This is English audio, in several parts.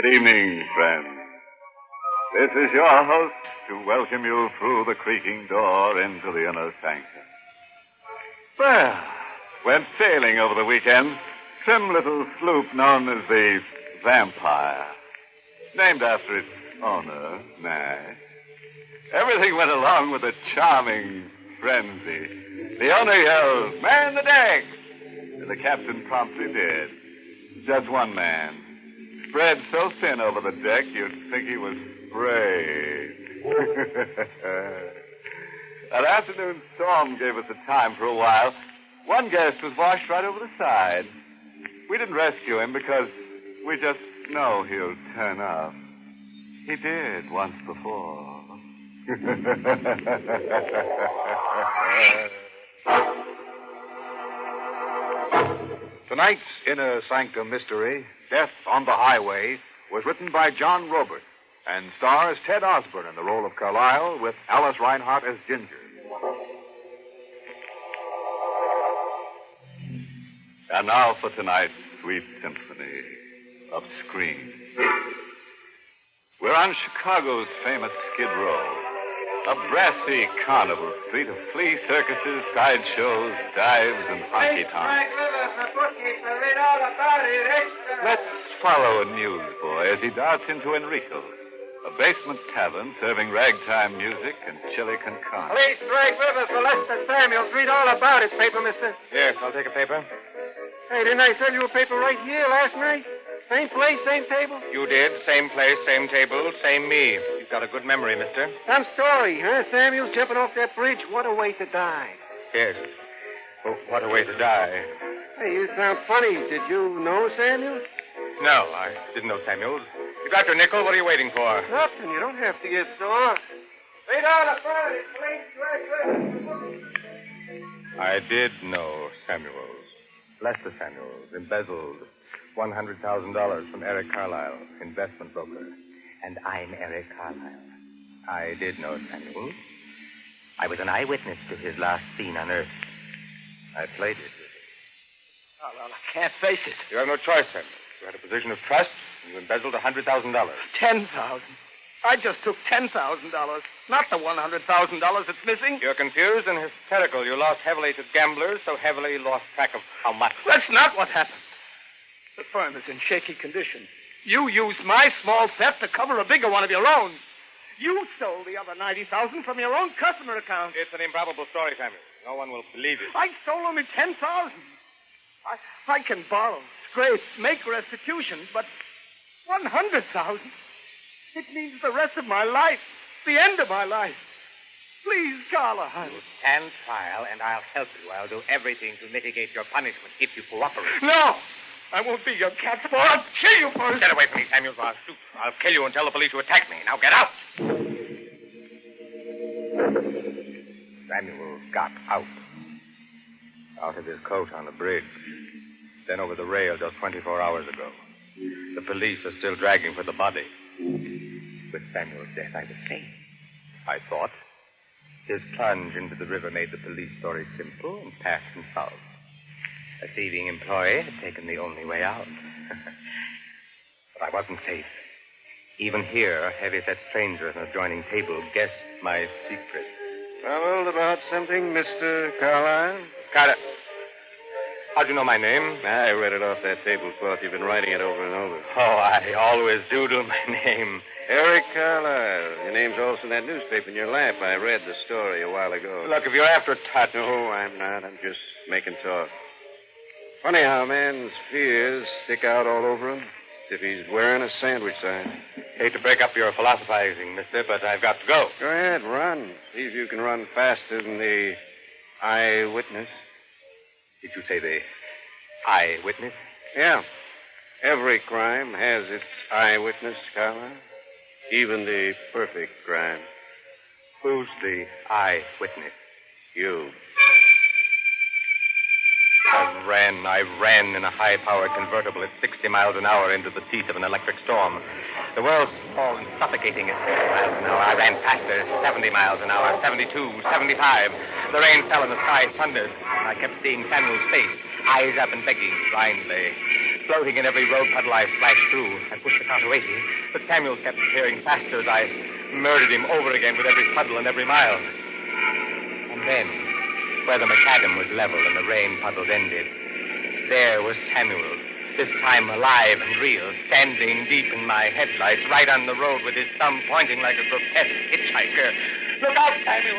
Good evening, friends. This is your host to welcome you through the creaking door into the inner sanctum. Well, went sailing over the weekend. Trim little sloop known as the Vampire. Named after its owner, Nash. Everything went along with a charming frenzy. The owner yelled, "Man the deck!" And the captain promptly did. Just one man. Spread so thin over the deck, you'd think he was sprayed. An afternoon storm gave us the time for a while. One guest was washed right over the side. We didn't rescue him because we just know he'll turn up. He did once before. Tonight's Inner Sanctum mystery, Death on the Highway, was written by John Robert and stars Ted Osborne in the role of Carlyle with Alice Reinhardt as Ginger. And now for tonight's sweet symphony of screams. We're on Chicago's famous Skid Row. A brassy carnival street of flea circuses, sideshows, dives, and honky-tonks. Let's follow a newsboy as he darts into Enrico's, a basement tavern serving ragtime music and chili con carne. Police drag Rivers for Lester Samuels. Read all about it, paper, mister. Yes, I'll take a paper. Hey, didn't I sell you a paper right here last night? Same place, same table? You did. Same place, same table, same me. You've got a good memory, mister. Some story, huh? Samuels jumping off that bridge. What a way to die. Yes. Oh, what a way to die. Hey, you sound funny. Did you know Samuels? No, I didn't know Samuels. You got your nickel. What are you waiting for? Nothing. You don't have to get sore. Read all about it, police drag Rivers. I did know Samuels. Lester Samuels, embezzled $100,000 from Eric Carlyle, investment broker. And I'm Eric Carlyle. I did know Samuels. I was an eyewitness to his last scene on Earth. I played it. Oh, well, I can't face it. You have no choice, Samuels. You had a position of trust, and you embezzled $100,000. $10,000. I just took $10,000, not the $100,000 that's missing. You're confused and hysterical. You lost heavily to gamblers, so heavily you lost track of how much. That's not what happened. The firm is in shaky condition. You used my small theft to cover a bigger one of your own. You stole the other $90,000 from your own customer account. It's an improbable story, Samuel. No one will believe it. I stole only $10,000. I can borrow, scrape, make restitution, but $100,000. It means the rest of my life, the end of my life. Please, Carla. You stand trial, and I'll help you. I'll do everything to mitigate your punishment if you cooperate. No! I won't be your cat's paw. I'll kill you first. Get away from me, Samuels, or I'll shoot. I'll kill you and tell the police you attacked me. Now get out! Samuel got out. Out of his coat on the bridge. Then over the rail just 24 hours ago. The police are still dragging for the body. With Samuel's death, I was safe. I thought. His plunge into the river made the police story simple and passed and solved. A thieving employee had taken the only way out. But I wasn't safe. Even here, a heavy-set stranger at an adjoining table guessed my secret. Troubled about something, Mr. Carlyle? Carter. How'd you know my name? I read it off that tablecloth. You've been writing it over and over. Oh, I always do my name. Eric Carlyle. Your name's also in that newspaper in your lap. I read the story a while ago. Look, if you're after a touch... No, I'm not. I'm just making talk. Funny how a man's fears stick out all over him. As if he's wearing a sandwich sign. Hate to break up your philosophizing, mister, but I've got to go. Go ahead, run. See if you can run faster than the eyewitness. Did you say the eyewitness? Yeah. Every crime has its eyewitness, Carla. Even the perfect crime. Who's the eyewitness? You. I ran in a high-powered convertible at 60 miles an hour into the teeth of an electric storm. The world's tall and suffocating at 60 miles an hour. I ran faster, 70 miles an hour, 72, 75. The rain fell and the sky thundered. I kept seeing Samuel's face, eyes up and begging blindly. floating in every road puddle I splashed through. I pushed the car to 80, but Samuel kept tearing faster as I murdered him over again with every puddle and every mile. And then, where the macadam was level and the rain puddles ended, there was Samuel, this time alive and real, standing deep in my headlights, right on the road with his thumb pointing like a grotesque hitchhiker. Look out, Samuel!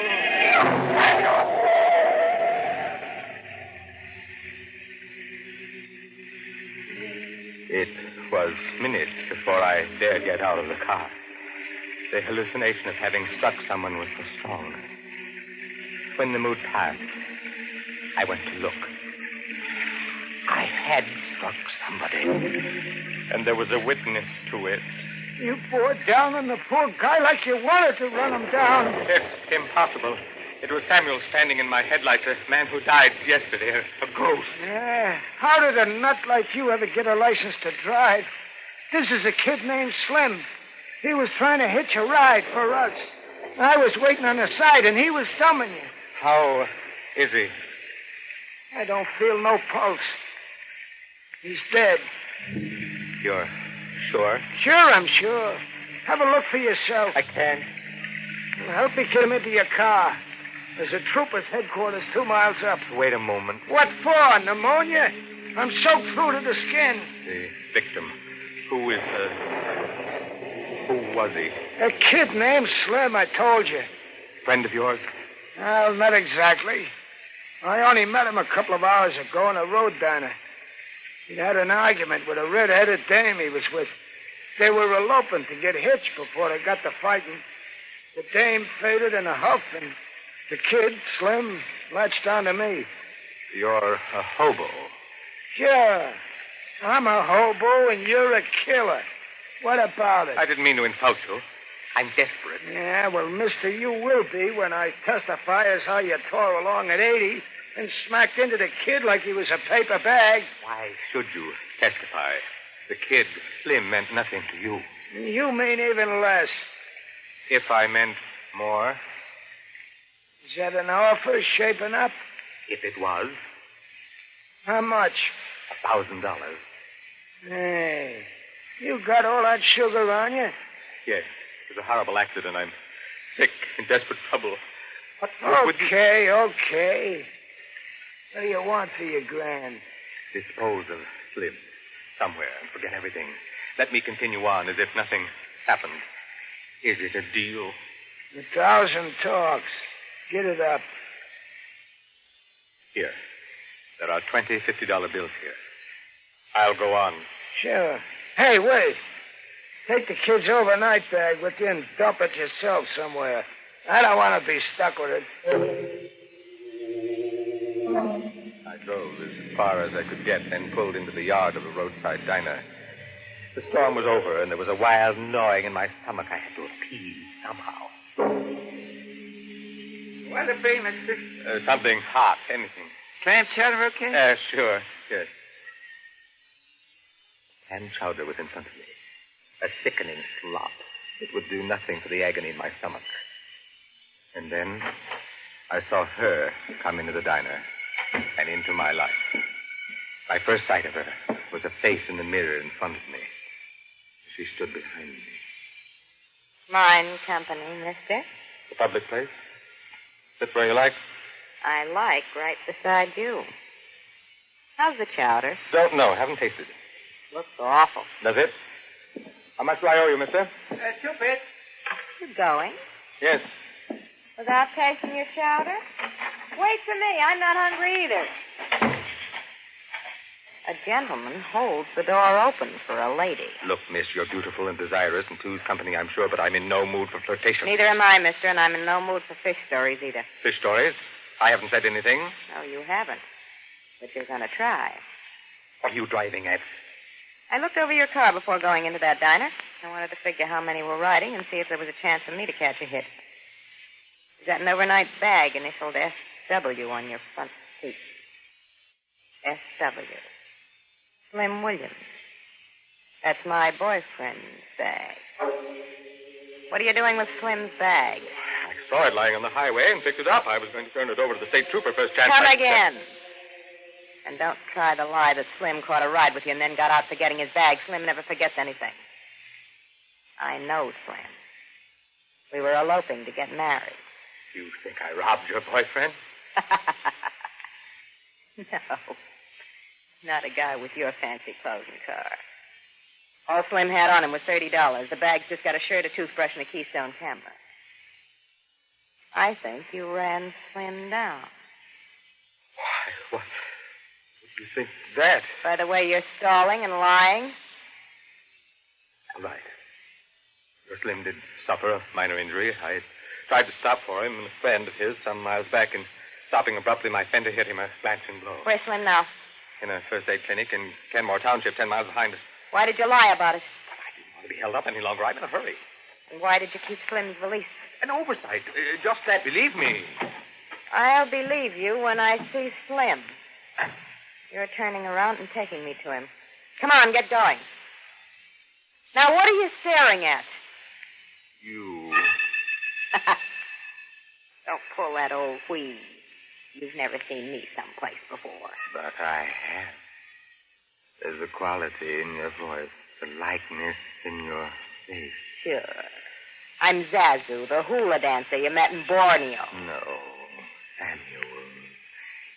It was minutes before I dared get out of the car. The hallucination of having struck someone was so strong. When the mood passed, I went to look. I had struck somebody. And there was a witness to it. You bore down on the poor guy like you wanted to run him down. It's impossible. It was Samuel standing in my headlights, a man who died yesterday, a ghost. Yeah. How did a nut like you ever get a license to drive? This is a kid named Slim. He was trying to hitch a ride for us. I was waiting on the side, and he was thumbing you. How is he? I don't feel no pulse. He's dead. You're sure? Sure, I'm sure. Have a look for yourself. I can't. Well, help me get him into your car. There's a trooper's headquarters 2 miles up. Wait a moment. What for? Pneumonia? I'm soaked through to the skin. The victim. Who was he? A kid named Slim, I told you. Friend of yours? Well, not exactly. I only met him a couple of hours ago in a road diner. He'd had an argument with a red-headed dame he was with. They were eloping to get hitched before they got to fighting. The dame faded in a huff, and the kid, Slim, latched onto me. You're a hobo. Sure. I'm a hobo, and you're a killer. What about it? I didn't mean to insult you. I'm desperate. Yeah, well, mister, you will be when I testify as how you tore along at 80 and smacked into the kid like he was a paper bag. Why should you testify? The kid, Slim, meant nothing to you. You mean even less. If I meant more? Is that an offer shaping up? If it was. How much? $1,000. Hey, you got all that sugar on you? Yes. It was a horrible accident. I'm sick, in desperate trouble. What would you... Okay. What do you want for your grand? Dispose of Slim somewhere and forget everything. Let me continue on as if nothing happened. Is it a deal? 1,000 talks. Get it up. Here. There are 20 $50 bills here. I'll go on. Sure. Hey, wait. Take the kid's overnight bag with you and dump it yourself somewhere. I don't want to be stuck with it. I drove as far as I could get, then pulled into the yard of a roadside diner. The storm was over, and there was a wild gnawing in my stomach. I had to appease somehow. What'll it be, mister? Something hot, anything. Clam chowder, okay? Sure, yes. Clam chowder was in front of me. A sickening slop. It would do nothing for the agony in my stomach. And then I saw her come into the diner and into my life. My first sight of her was a face in the mirror in front of me. She stood behind me. Mine company, mister. The public place? Sit where you like? I like right beside you. How's the chowder? Don't know. Haven't tasted it. Looks awful. Does it? How much do I owe you, mister? 2 bits. You going? Yes. Without tasting your chowder? Wait for me. I'm not hungry either. A gentleman holds the door open for a lady. Look, miss, you're beautiful and desirous, and two's company, I'm sure, but I'm in no mood for flirtation. Neither am I, mister, and I'm in no mood for fish stories either. Fish stories? I haven't said anything. No, you haven't. But you're going to try. What are you driving at? I looked over your car before going into that diner. I wanted to figure how many were riding and see if there was a chance for me to catch a hit. You got an overnight bag initialed SW on your front seat. SW. Slim Williams. That's my boyfriend's bag. What are you doing with Slim's bag? I saw it lying on the highway and picked it up. I was going to turn it over to the state trooper first chance. Come again. And don't try the lie that Slim caught a ride with you and then got out forgetting his bag. Slim never forgets anything. I know Slim. We were eloping to get married. You think I robbed your boyfriend? No. Not a guy with your fancy clothes and car. All Slim had on him was $30. The bag's just got a shirt, a toothbrush, and a Keystone camera. I think you ran Slim down. Why, what? Do you think that? By the way you're stalling and lying? Right. Your Slim did suffer a minor injury. I tried to stop for him, and a friend of his some miles back, and stopping abruptly, my fender hit him a glancing blow. Where's Slim now? In a first aid clinic in Kenmore Township, 10 miles behind us. Why did you lie about it? But I didn't want to be held up any longer. I'm in a hurry. And why did you keep Slim's valise? An oversight. Just that, believe me. I'll believe you when I see Slim. You're turning around and taking me to him. Come on, get going. Now, what are you staring at? You. Don't pull that old wheeze. You've never seen me someplace before. But I have. There's a quality in your voice, a likeness in your face. Sure. I'm Zazu, the hula dancer you met in Borneo. No, Samuel.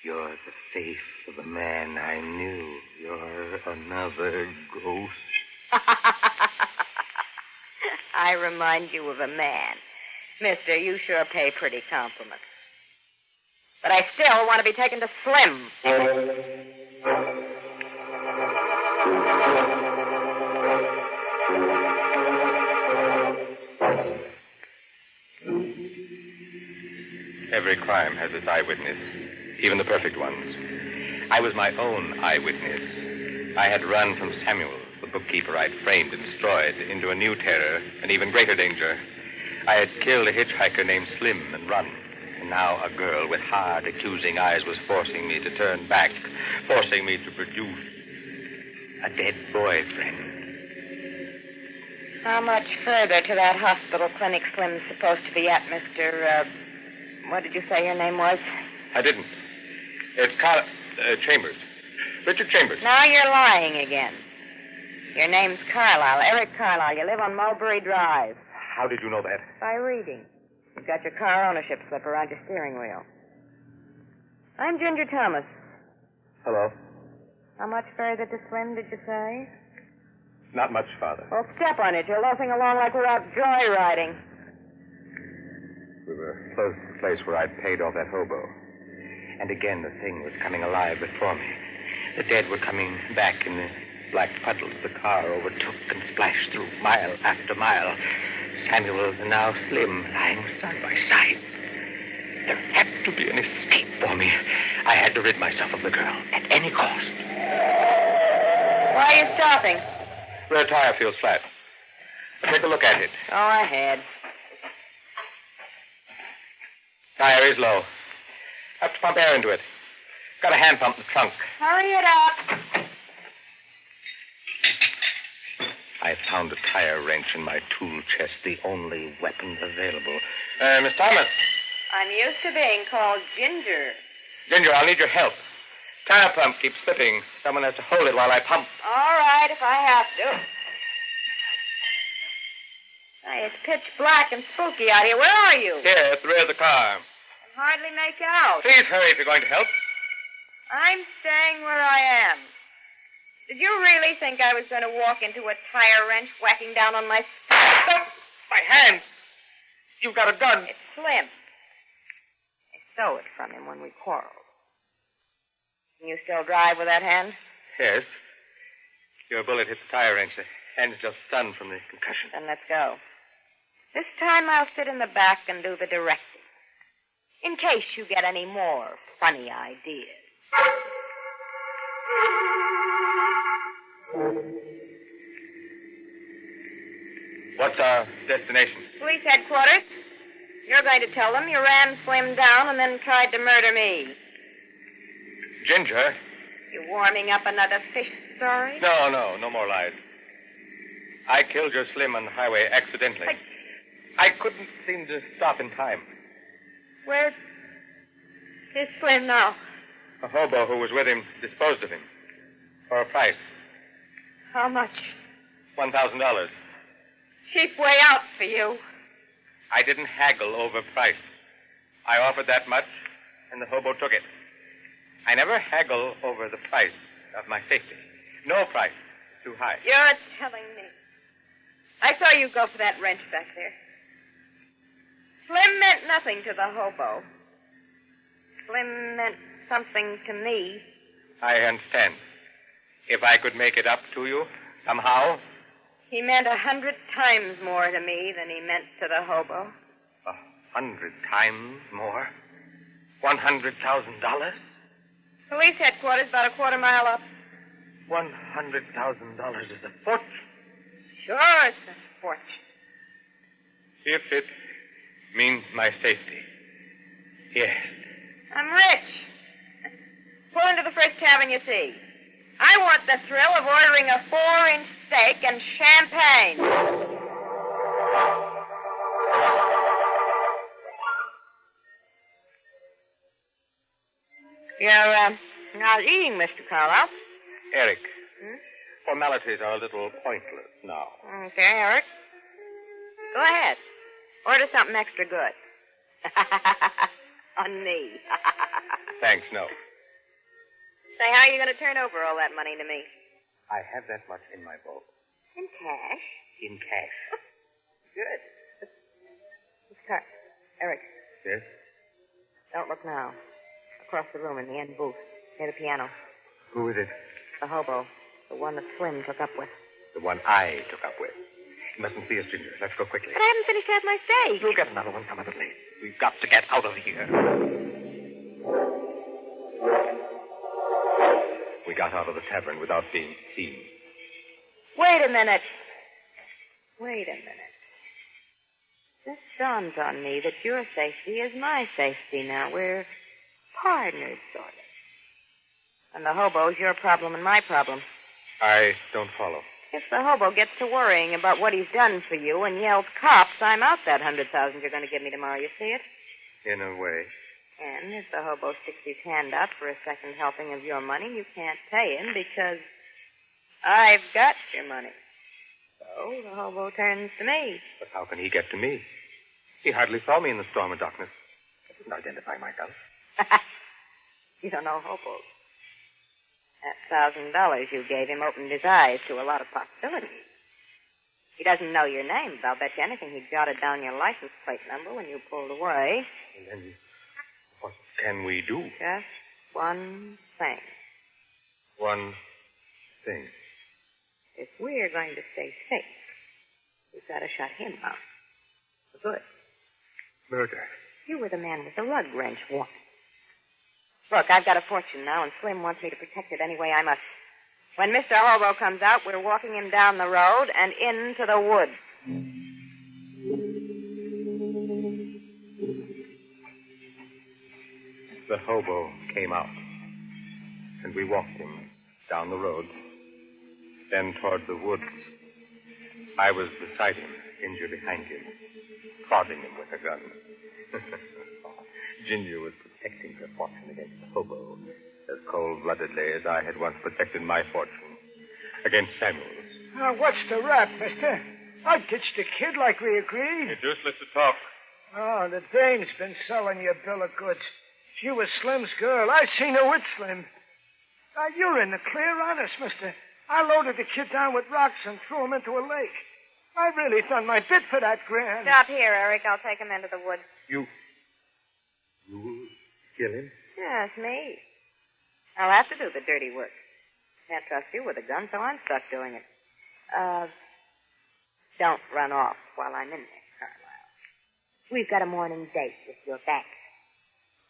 You're the face of a man I knew. You're another ghost. I remind you of a man. Mister, you sure pay pretty compliments. But I still want to be taken to Slim. Every crime has its eyewitness, even the perfect ones. I was my own eyewitness. I had run from Samuel, the bookkeeper I'd framed and destroyed, into a new terror, an even greater danger. I had killed a hitchhiker named Slim and run. And now a girl with hard, accusing eyes was forcing me to turn back, forcing me to produce a dead boyfriend. How much further to that hospital clinic Slim's supposed to be at, Mr. What did you say your name was? I didn't. It's Chambers. Richard Chambers. Now you're lying again. Your name's Carlisle, Eric Carlisle. You live on Mulberry Drive. How did you know that? By reading. You've got your car ownership slip around your steering wheel. I'm Ginger Thomas. Hello. How much further to Slim, did you say? Not much, Father. Well, step on it. You're loafing along like we're out joyriding. We were close to the place where I'd paid off that hobo. And again, the thing was coming alive before me. The dead were coming back in the black puddles the car overtook and splashed through mile after mile. Samuel and now Slim lying side by side. There had to be an escape for me. I had to rid myself of the girl at any cost. Why are you stopping? Rear tire feels flat. Take a look at it. Go ahead. Tire is low. Have to pump air into it. Got a hand pump in the trunk. Hurry it up. I found a tire wrench in my tool chest, the only weapon available. Miss Thomas. I'm used to being called Ginger. Ginger, I'll need your help. Tire pump keeps slipping. Someone has to hold it while I pump. All right, if I have to. Hey, it's pitch black and spooky out here. Where are you? Here, at the rear of the car. I can hardly make out. Please hurry if you're going to help. I'm staying where I am. Did you really think I was going to walk into a tire wrench whacking down on my... My hand! You've got a gun. It's Slim. I stole it from him when we quarreled. Can you still drive with that hand? Yes. Your bullet hit the tire wrench. The hand's just stunned from the concussion. Then let's go. This time I'll sit in the back and do the directing. In case you get any more funny ideas. What's our destination? Police headquarters. You're going to tell them you ran Slim down and then tried to murder me. Ginger? You warming up another fish story? No more lies. I killed your Slim on the highway accidentally. I couldn't seem to stop in time. Where is Slim now? A hobo who was with him disposed of him. For a price. How much? $1,000. Cheap way out for you. I didn't haggle over price. I offered that much, and the hobo took it. I never haggle over the price of my safety. No price too high. You're telling me. I saw you go for that wrench back there. Slim meant nothing to the hobo. Slim meant something to me. I understand. If I could make it up to you, somehow. He meant 100 times more to me than he meant to the hobo. 100 times more? $100,000? Police headquarters about a quarter mile up. $100,000 is a fortune. Sure, it's a fortune. If it means my safety. Yes. I'm rich. Pull into the first tavern you see. I want the thrill of ordering a 4-inch steak and champagne. You're not eating, Mr. Carlisle. Eric, formalities are a little pointless now. Okay, Eric. Go ahead. Order something extra good. On me. Thanks, no. Say, how are you going to turn over all that money to me? I have that much in my vault. In cash? In cash. Good. Eric. Yes? Don't look now. Across the room in the end booth, near the piano. Who is it? The hobo. The one that Slim took up with. The one I took up with. You mustn't see us, Ginger. Let's go quickly. But I haven't finished half my steak. You'll get another one some other place. We've got to get out of here. We got out of the tavern without being seen. Wait a minute. This dawns on me that your safety is my safety now. We're partners, sort of. And the hobo's your problem and my problem. I don't follow. If the hobo gets to worrying about what he's done for you and yells cops, I'm out that $100,000 you're going to give me tomorrow. You see it? In a way. And if the hobo sticks his hand up for a second helping of your money, you can't pay him because I've got your money. So the hobo turns to me. But how can he get to me? He hardly saw me in the storm of darkness. I didn't identify myself. You don't know hobos. That $1,000 you gave him opened his eyes to a lot of possibilities. He doesn't know your name, but I'll bet you anything he jotted down your license plate number when you pulled away. And then what can we do? Just one thing. One thing. If we're going to stay safe, we've got to shut him out. For good. Murder. You were the man with the lug wrench once. Look, I've got a fortune now, and Slim wants me to protect it any way I must. When Mr. Hobo comes out, we're walking him down the road and into the woods. The hobo came out, and we walked him down the road, then toward the woods. I was beside him, Ginger behind him, prodding him with a gun. Ginger was protecting her fortune against the hobo as cold-bloodedly as I had once protected my fortune against Samuel's. Now, what's the rap, mister? I ditched the kid like we agreed. It's useless to talk. Oh, the dame's been selling you a bill of goods. She was Slim's girl. I seen her with Slim. Now, you're in the clear, honest, mister. I loaded the kid down with rocks and threw him into a lake. I really done my bit for that grand. Stop here, Eric. I'll take him into the woods. You will kill him? Yeah, it's me. I'll have to do the dirty work. Can't trust you with a gun, so I'm stuck doing it. Don't run off while I'm in there, Carlisle. We've got a morning date with your bank.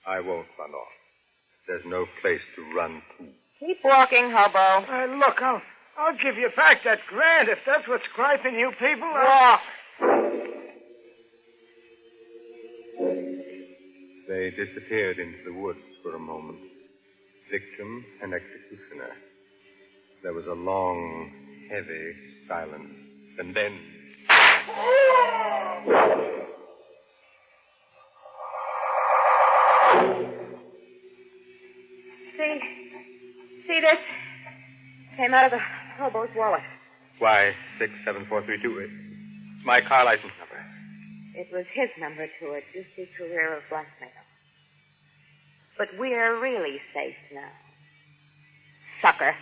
I won't run off. There's no place to run to. Keep walking, hobo. Look, I'll give you back that grand if that's what's griping you people. Walk. They disappeared into the woods for a moment. Victim and executioner. There was a long, heavy silence. And then... came out of the hobo's wallet. Why, 67432. It's my car license number. It was his number to a juicy career of blackmail. But we're really safe now. Sucker.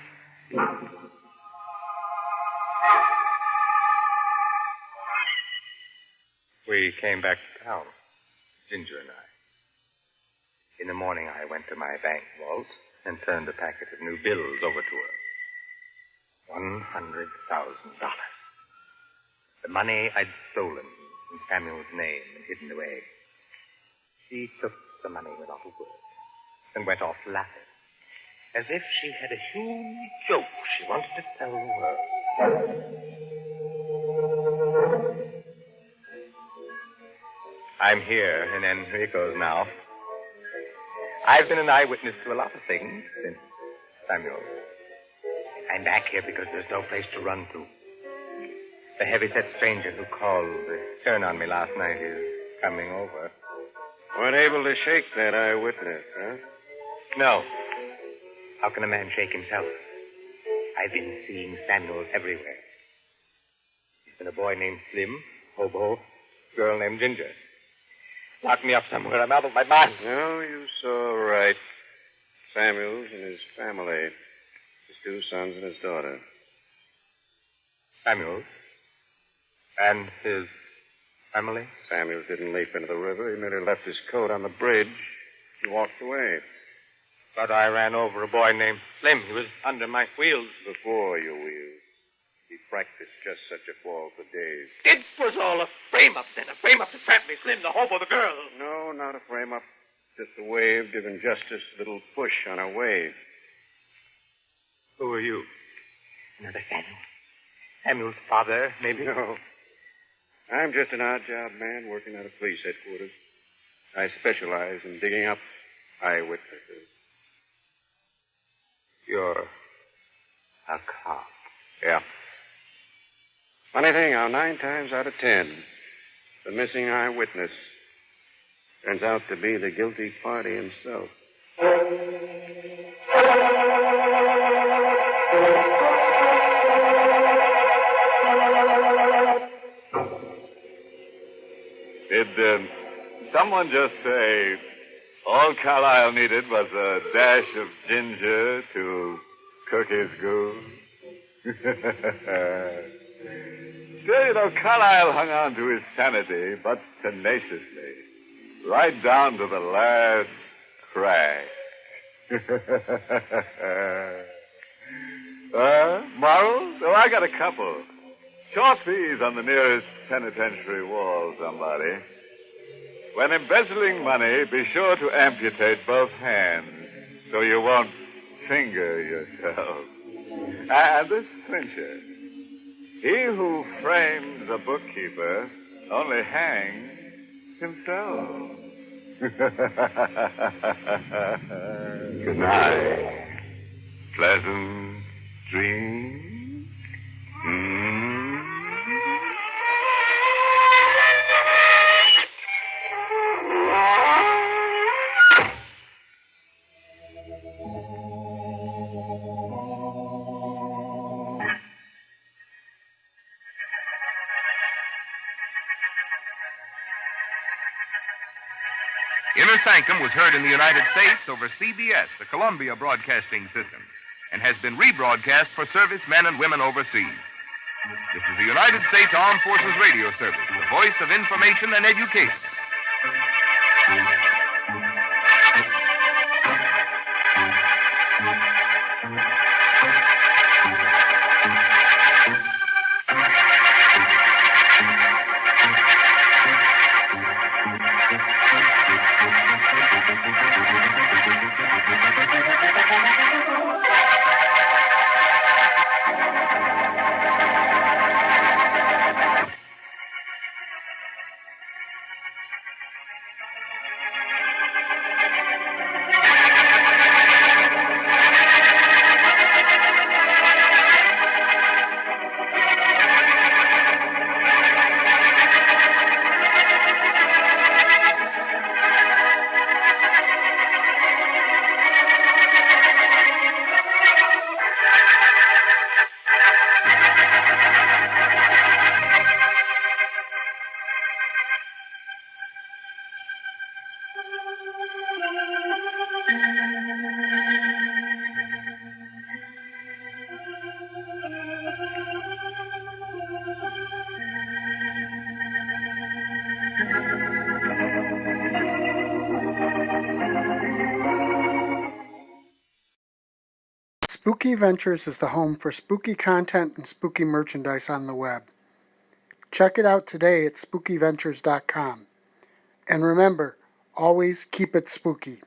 We came back to town, Ginger and I. In the morning, I went to my bank vault and turned a packet of new bills over to her. $100,000. The money I'd stolen in Samuel's name and hidden away. She took the money without a word and went off laughing, as if she had a huge joke she wanted to tell the world. I'm here in Enrico's now. I've been an eyewitness to a lot of things since Samuel. I'm back here because there's no place to run to. The heavy-set stranger who called to turn on me last night is coming over. Weren't able to shake that eyewitness, huh? No. How can a man shake himself? I've been seeing Samuel everywhere. He's been a boy named Slim, hobo, girl named Ginger. Lock me up somewhere. I'm out of my mind. No, you saw right. Samuels and his family. His 2 sons and his daughter. Samuels? And his family? Samuels didn't leap into the river. He merely left his coat on the bridge and walked away. But I ran over a boy named Slim. He was under my wheels. Before your wheels. He practiced just such a fall for days. It was all a frame-up, then. A frame-up to trap me, Slim, the hobo, the girl. No, not a frame-up. Just a wave giving justice a little push on a wave. Who are you? Another Samuel. Samuel's father, maybe? No. I'm just an odd-job man working out of police headquarters. I specialize in digging up eyewitnesses. You're a cop. Yeah. Funny thing, how 9 times out of 10, the missing eyewitness turns out to be the guilty party himself. Did someone just say all Carlyle needed was a dash of ginger to cook his goose? Still, you know, Carlyle hung on to his sanity, but tenaciously, right down to the last crack. Morals? Oh, I got a couple. Short fees on the nearest penitentiary wall, somebody. When embezzling money, be sure to amputate both hands so you won't finger yourself. And this clincher. He who frames a bookkeeper only hangs himself. Good night. Pleasant dreams. Inner Sanctum was heard in the United States over CBS, the Columbia Broadcasting System, and has been rebroadcast for servicemen and women overseas. This is the United States Armed Forces Radio Service, the voice of information and education. Spooky Ventures is the home for spooky content and spooky merchandise on the web. Check it out today at spookyventures.com. And remember, always keep it spooky.